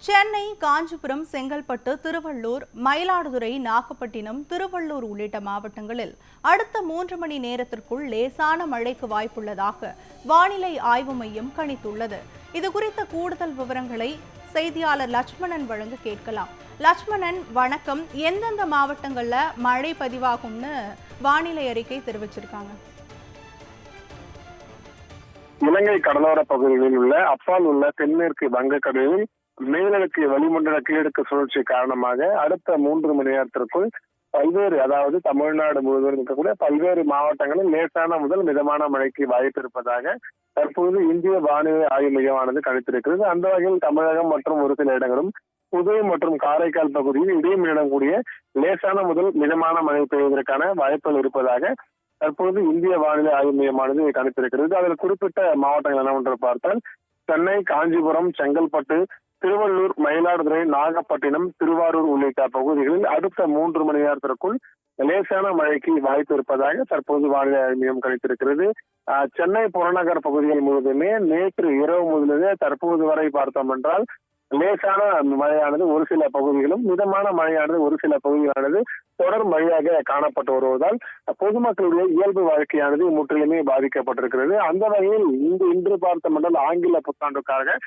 சென்னை, காஞ்சிபுரம், செங்கல்பட்டு, திருவள்ளூர், மயிலாடுதுறை, நாகப்பட்டினம், திருவள்ளூர் உள்ளிட்ட மாவட்டங்களில் அடுத்த 3 மணி நேரத்திற்குள் லேசான மழைக்கு வாய்ப்புள்ளதாக வானிலை ஆய்வு மையம் கணித்துள்ளது. இதுகுறித்த கூடுதல் விவரங்களை செய்தியாளர் லட்சுமணன் வழங்க கேட்கலாம். லட்சுமணன், வணக்கம். எந்தெந்த மாவட்டங்கள்ல மழை பதிவாகும்னு வானிலை அறிக்கை தெரிவிச்சிருக்காங்க? இலங்கை கடலோர பகுதிகளில் உள்ள அப்பால் உள்ள தென்மேற்கு வங்கக்கடலில் மேலடுக்கு வளிமண்டல கீழடுக்கு சுழற்சி காரணமாக அடுத்த 3 மணி நேரத்திற்குள் பல்வேறு, அதாவது தமிழ்நாடு முழுவதும் இருக்கக்கூடிய பல்வேறு மாவட்டங்களில் லேசான முதல் மிதமான மழைக்கு வாய்ப்பு இருப்பதாக தற்போது இந்திய வானிலை ஆய்வு மையமானது கணித்திருக்கிறது. அந்த வகையில் தமிழகம் மற்றும் ஒரு சில இடங்களும், புதுவை மற்றும் காரைக்கால் பகுதியில் இடைமிடக்கூடிய லேசான முதல் மிதமான மழை பெய்வதற்கான வாய்ப்புகள் இருப்பதாக தற்போது இந்திய வானிலை ஆய்வு மையமானது கணித்திருக்கிறது. அதில் குறிப்பிட்ட மாவட்டங்கள் என்னவென்று பார்த்தால் சென்னை, காஞ்சிபுரம், செங்கல்பட்டு, திருவள்ளூர், மயிலாடுதுறை, நாகப்பட்டினம், திருவாரூர் உள்ளிட்ட பகுதிகளில் அடுத்த 3 மணி நேரத்திற்குள் லேசான மழைக்கு வாய்ப்பு இருப்பதாக தற்போது வானிலை ஆய்வு மையம் கணித்திருக்கிறது. சென்னை புறநகர் பகுதிகள் முழுவதுமே நேற்று இரவு முதலே தற்போது வரை பார்த்தோம் என்றால் லேசான மழையானது ஒரு சில பகுதிகளும், மிதமான மழையானது ஒரு சில பகுதிகளானது தொடர் மழையாக காணப்பட்டு வருவதால் பொதுமக்களுடைய இயல்பு வாழ்க்கையானது முற்றிலுமே பாதிக்கப்பட்டிருக்கிறது. அந்த வகையில் இன்று பார்த்தோம் என்றால் ஆங்கில புத்தாண்டுக்காக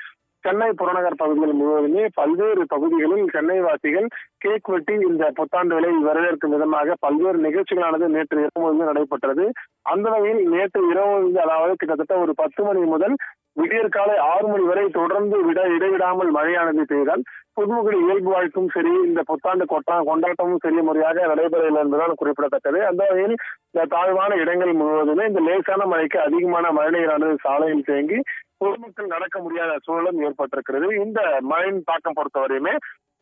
சென்னை புறநகர் பகுதிகள் முழுவதுமே பல்வேறு பகுதிகளில் சென்னை வாசிகள் கேக் வெட்டி இந்த புத்தாண்டு விலை வரவேற்கும் விதமாக பல்வேறு நிகழ்ச்சிகளானது நேற்று இரவு நடைபெற்றது. அந்த வகையில் நேற்று இரவு, அதாவது கிட்டத்தட்ட ஒரு 10 மணி முதல் விடியற் காலை 6 மணி வரை தொடர்ந்து இடைவிடாமல் மழையானது பெய்தால் பொதுமக்களின் இயல்பு வாழ்க்கும் சரி, இந்த புத்தாண்டு கொண்டாட்டமும் சரி முறையாக நடைபெறவில்லை என்பதுதான் குறிப்பிடத்தக்கது. அந்த வகையில் இந்த தாழ்வான இடங்கள் முழுவதுமே இந்த லேசான மழைக்கு அதிகமான மழைநீரானது சாலையில் தேங்கி பொதுமக்கள் நடக்க முடியாத சூழலும் ஏற்பட்டிருக்கிறது. இந்த மழையின் தாக்கம் பொறுத்தவரையுமே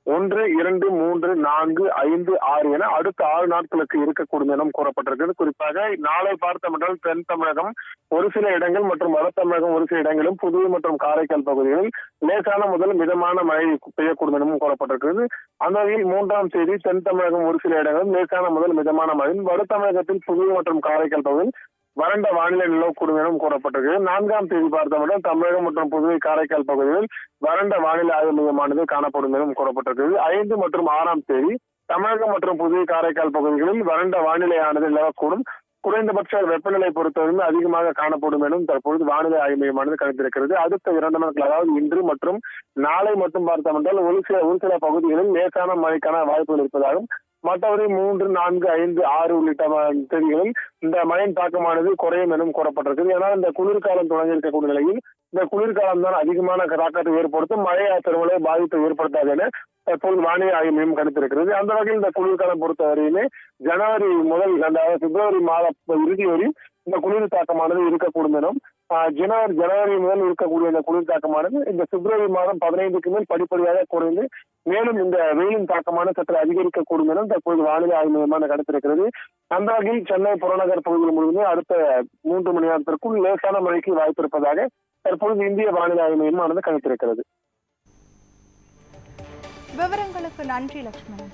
1, 2, 3, 4, 5, 6 என அடுத்த 6 நாட்களுக்கு இருக்கக்கூடும் என கூறப்பட்டிருக்கிறது. குறிப்பாக நாளை பார்த்தோம் என்றால் தென் தமிழகம் ஒரு சில இடங்கள் மற்றும் வட தமிழகம் ஒரு சில இடங்களும், புதுவை மற்றும் காரைக்கால் பகுதிகளில் லேசான முதல் மிதமான மழை பெய்யக்கூடும் எனவும் கூறப்பட்டிருக்கிறது. அந்த வகையில் 3ஆம் தேதி தென் தமிழகம் ஒரு சில இடங்களும் லேசான முதல் மிதமான மழையும், வட தமிழகத்தில் புதுவை மற்றும் காரைக்கால் பகுதியில் வறண்ட வானிலை நிலவக்கூடும் எனவும் கூறப்பட்டிருக்கிறது. 4ஆம் தேதி பார்த்தவுடன் தமிழகம் மற்றும் புதுவை காரைக்கால் பகுதிகளில் வறண்ட வானிலை ஆய்வு மையமானது காணப்படும் எனவும் கூறப்பட்டிருக்கிறது. 5 மற்றும் 6ஆம் தேதி தமிழகம் மற்றும் புதுவை காரைக்கால் பகுதிகளில் வறண்ட வானிலையானது நிலவக்கூடும். குறைந்தபட்ச வெப்பநிலை பொறுத்தவரையும் அதிகமாக காணப்படும் எனவும் தற்பொழுது வானிலை ஆய்வு மையமானது கணித்திருக்கிறது. அடுத்த 2 நாட்கள், அதாவது இன்று மற்றும் நாளை மட்டும் பார்த்தோம் என்றால் ஒரு சில பகுதிகளில் லேசான மழைக்கான வாய்ப்புகள் இருப்பதாகவும், மற்றபடி 3, 4, 5, 6 உள்ளிட்ட தேதிகளில் இந்த மழையின் தாக்கமானது குறையும் எனவும் கூறப்பட்டிருக்கிறது. ஏன்னா இந்த குளிர்காலம் தொடங்கி இருக்கக்கூடிய நிலையில் இந்த குளிர்காலம் தான் அதிகமான தாக்கத்தை ஏற்படுத்தும், மழை பெருமளவு பாதிப்பை ஏற்படுத்தாது என தற்போது வானிலை ஆய்வு மையம் கணித்திருக்கிறது. அந்த வகையில் இந்த குளிர்காலம் பொறுத்தவரையுமே ஜனவரி முதல் பிப்ரவரி மாத இறுதி வரை இந்த குளிர் தாக்கமானது இருக்கக்கூடும் எனவும், ஜனவரி முதல் இருக்கக்கூடிய இந்த குளிர் தாக்கமானது இந்த பிப்ரவரி மாதம் 15க்கு மேல் படிப்படியாக குறைந்து மேலும் இந்த வெயிலின் தாக்கமான சற்று அதிகரிக்கக்கூடும் என தற்போது வானிலை ஆய்வு மையமான கணித்திருக்கிறது. அந்த வகையில் சென்னை புறநகர் பகுதிகள் முழுவதுமே அடுத்த 3 மணி நேரத்திற்குள் லேசான மழைக்கு வாய்ப்பு இருப்பதாக தற்போது இந்திய வானிலை ஆய்வு மையமானது கணித்திருக்கிறது. விவரங்களுக்கு நன்றி லட்சுமணன்.